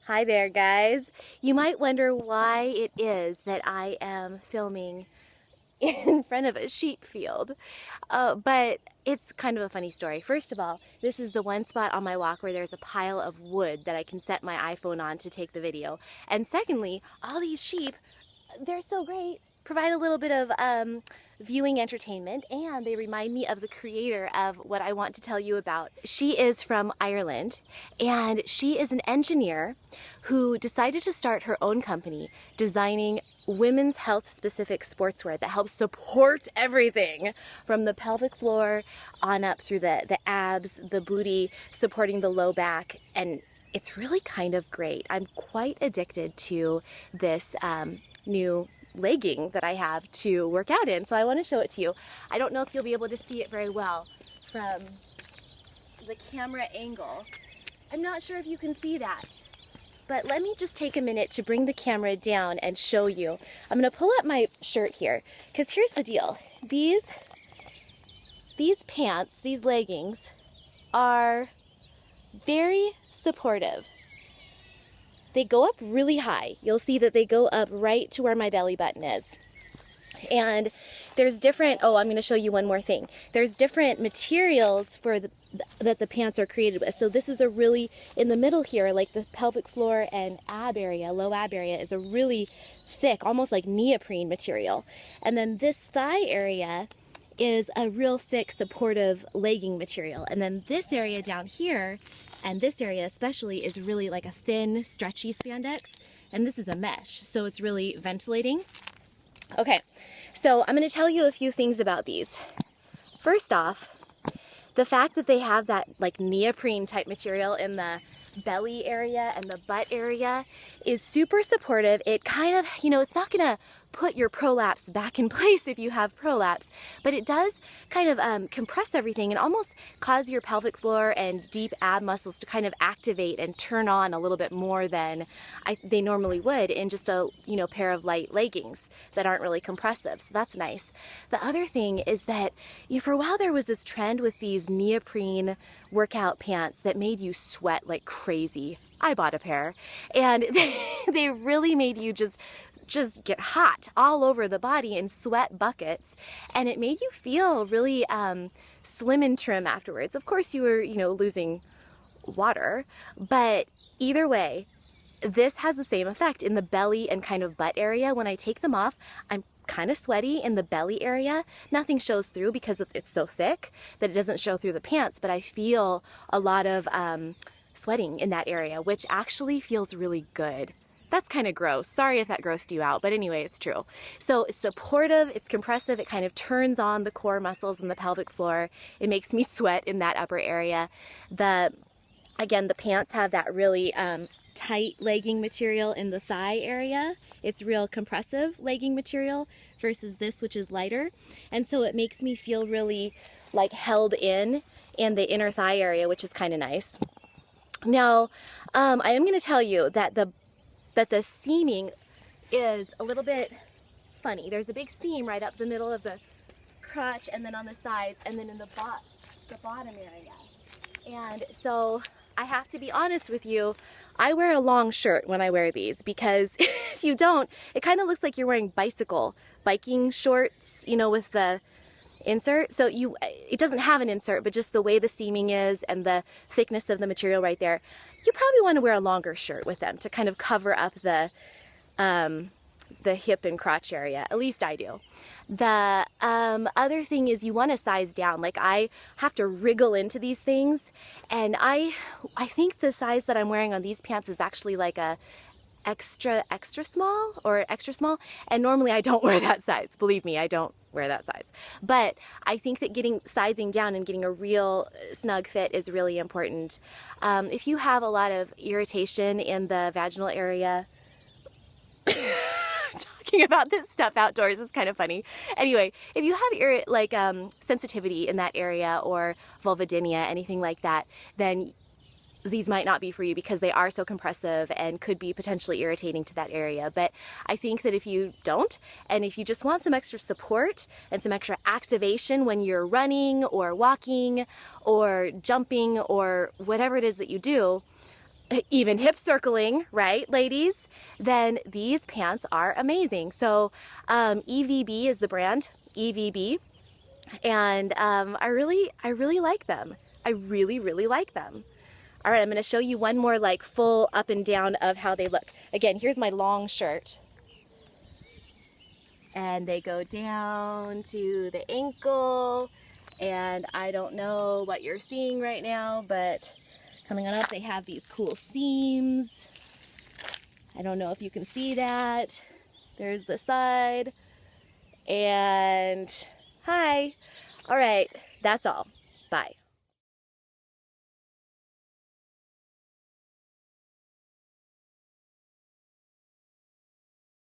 Hi there, guys. You might wonder why it is that I am filming in front of a sheep field, but it's kind of a funny story. First of all, this is the one spot on my walk where there's a pile of wood that I can set my iPhone on to take the video. And secondly, all these sheep, they're so great, provide a little bit of viewing entertainment, and they remind me of the creator of what I want to tell you about. She is from Ireland, and she is an engineer who decided to start her own company designing women's health specific sportswear that helps support everything from the pelvic floor on up through the abs, the booty, supporting the low back, and it's really kind of great. I'm quite addicted to this new legging that I have to work out in, so I want to show it to you. I don't know if you'll be able to see it very well from the camera angle. I'm not sure if you can see that, but let me just take a minute to bring the camera down and show you. I'm going to pull up my shirt here, because here's the deal. These pants, these leggings, are very supportive. They go up really high. You'll see that they go up right to where my belly button is. And there's different, I'm going to show you one more thing. There's different materials that the pants are created with. So this is a really, in the middle here, like the pelvic floor and ab area, low ab area, is a really thick, almost like neoprene material. And then this thigh area is a real thick, supportive legging material. And then this area down here, and this area especially, is really like a thin, stretchy spandex. And this is a mesh, so it's really ventilating. Okay, so I'm going to tell you a few things about these. First off, the fact that they have that like neoprene type material in the belly area and the butt area is super supportive. It kind of, it's not going to put your prolapse back in place if you have prolapse, but it does kind of compress everything and almost cause your pelvic floor and deep ab muscles to kind of activate and turn on a little bit more than they normally would in just a pair of light leggings that aren't really compressive. So that's nice. The other thing is that for a while there was this trend with these neoprene workout pants that made you sweat like crazy. I bought a pair, and they really made you just get hot all over the body in sweat buckets, and it made you feel really slim and trim afterwards. Of course you were losing water, but either way, this has the same effect in the belly and kind of butt area. When I take them off, I'm kind of sweaty in the belly area. Nothing shows through because it's so thick that it doesn't show through the pants, but I feel a lot of sweating in that area, which actually feels really good. That's kind of gross. Sorry if that grossed you out, but anyway, it's true. So it's supportive, it's compressive, it kind of turns on the core muscles in the pelvic floor. It makes me sweat in that upper area. Again, the pants have that really tight legging material in the thigh area. It's real compressive legging material versus this, which is lighter. And so it makes me feel really like held in the inner thigh area, which is kind of nice. Now, I am going to tell you that the seaming is a little bit funny. There's a big seam right up the middle of the crotch, and then on the sides, and then in the bottom area. And so I have to be honest with you, I wear a long shirt when I wear these, because if you don't, it kind of looks like you're wearing biking shorts, with the insert. So it doesn't have an insert, but just the way the seaming is and the thickness of the material right there, you probably want to wear a longer shirt with them to kind of cover up the hip and crotch area. At least I do. The other thing is you want to size down. Like, I have to wriggle into these things, and I think the size that I'm wearing on these pants is actually like a extra small or extra small, and normally I don't wear that size. Believe me, I don't wear that size. But I think that sizing down and getting a real snug fit is really important. If you have a lot of irritation in the vaginal area, talking about this stuff outdoors is kind of funny. Anyway, if you have sensitivity in that area, or vulvodynia, anything like that, then these might not be for you, because they are so compressive and could be potentially irritating to that area. But I think that if you don't, and if you just want some extra support and some extra activation when you're running or walking or jumping or whatever it is that you do, even hip circling, right, ladies, then these pants are amazing. So EVB is the brand, EVB, and I really like them. I really like them. All right, I'm gonna show you one more like full up and down of how they look. Again, here's my long shirt. And they go down to the ankle, and I don't know what you're seeing right now, but coming on up, they have these cool seams. I don't know if you can see that. There's the side. And hi. All right, that's all. Bye.